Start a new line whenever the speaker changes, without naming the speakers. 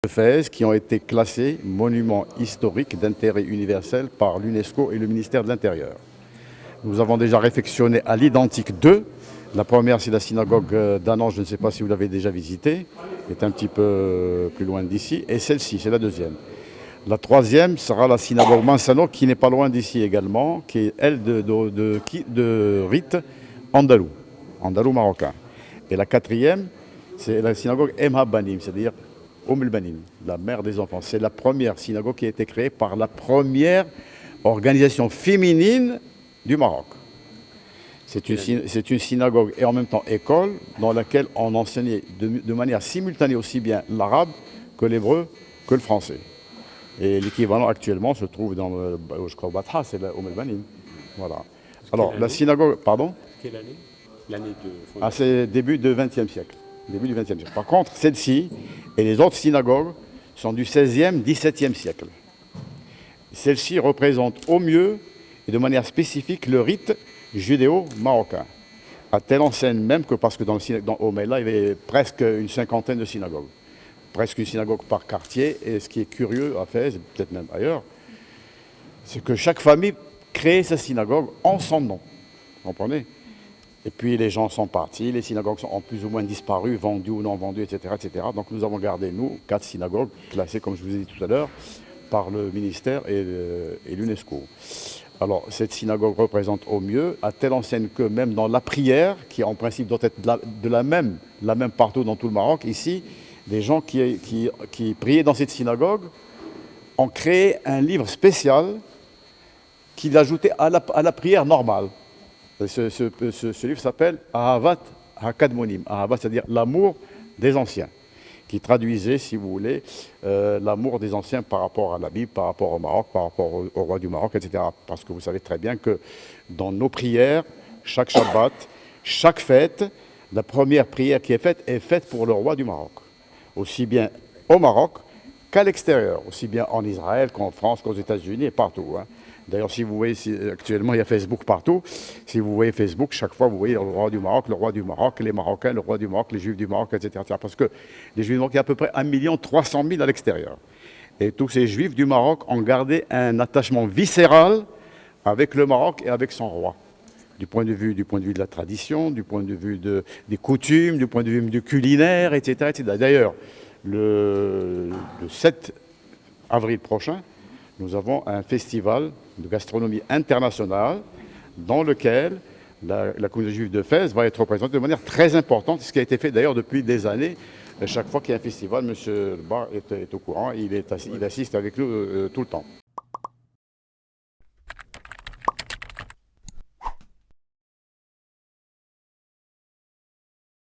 Fès qui ont été classés monuments historiques d'intérêt universel par l'UNESCO et le ministère de l'Intérieur. Nous avons déjà réfectionné à l'identique deux. La première, c'est la synagogue d'Anan, je ne sais pas si vous l'avez déjà visitée, qui est un petit peu plus loin d'ici. Et celle-ci, c'est la deuxième. La troisième sera la synagogue Mansano, qui n'est pas loin d'ici également, qui est, elle, de rite andalou marocain. Et la quatrième, c'est la synagogue Emha Banim, c'est-à-dire El Banim, la mère des enfants. C'est la première synagogue qui a été créée par la première organisation féminine du Maroc. C'est une synagogue et en même temps école dans laquelle on enseignait de manière simultanée aussi bien l'arabe que l'hébreu que le français. Et l'équivalent actuellement se trouve dans, je crois, au Batha, c'est la El Banim. Voilà. Alors, la synagogue, pardon?
Quelle année? L'année de fondation.
Ah, c'est début du XXe siècle. Début du XXe siècle. Par contre, celle-ci et les autres synagogues sont du XVIe, XVIIe siècle. Celle-ci représente au mieux et de manière spécifique le rite judéo-marocain. À telle enseigne même que, parce que dans Omeila, il y avait presque une cinquantaine de synagogues. Presque une synagogue par quartier. Et ce qui est curieux à Fès, peut-être même ailleurs, c'est que chaque famille crée sa synagogue en son nom. Vous comprenez? Et puis les gens sont partis, les synagogues ont plus ou moins disparu, vendues ou non vendues, etc., etc. Donc nous avons gardé, nous, 4 synagogues classées, comme je vous ai dit tout à l'heure, par le ministère et l'UNESCO. Alors cette synagogue représente au mieux, à telle enseigne que même dans la prière, qui en principe doit être la même partout dans tout le Maroc, ici, les gens qui priaient dans cette synagogue ont créé un livre spécial qu'ils ajoutaient à la prière normale. Ce livre s'appelle Ahavat Hakadmonim. Ahavat, c'est-à-dire l'amour des anciens, qui traduisait, si vous voulez, l'amour des anciens par rapport à la Bible, par rapport au Maroc, par rapport au roi du Maroc, etc. Parce que vous savez très bien que dans nos prières, chaque Shabbat, chaque fête, la première prière qui est faite pour le roi du Maroc. Aussi bien au Maroc qu'à l'extérieur, aussi bien en Israël qu'en France, qu'aux États-Unis et partout. Hein. D'ailleurs, si vous voyez, actuellement, il y a Facebook partout. Si vous voyez Facebook, chaque fois, vous voyez le roi du Maroc, les Marocains, le roi du Maroc, les Juifs du Maroc, etc. Parce que les Juifs du Maroc, il y a à peu près 1 300 000 à l'extérieur. Et tous ces Juifs du Maroc ont gardé un attachement viscéral avec le Maroc et avec son roi. Du point de vue de la tradition, du point de vue des coutumes, du point de vue du culinaire, etc. etc. D'ailleurs, le 7 avril prochain, nous avons un festival de gastronomie internationale dans lequel la communauté juive de Fès va être représentée de manière très importante, ce qui a été fait d'ailleurs depuis des années. Chaque fois qu'il y a un festival, M. Bar est au courant, il assiste avec nous tout le temps.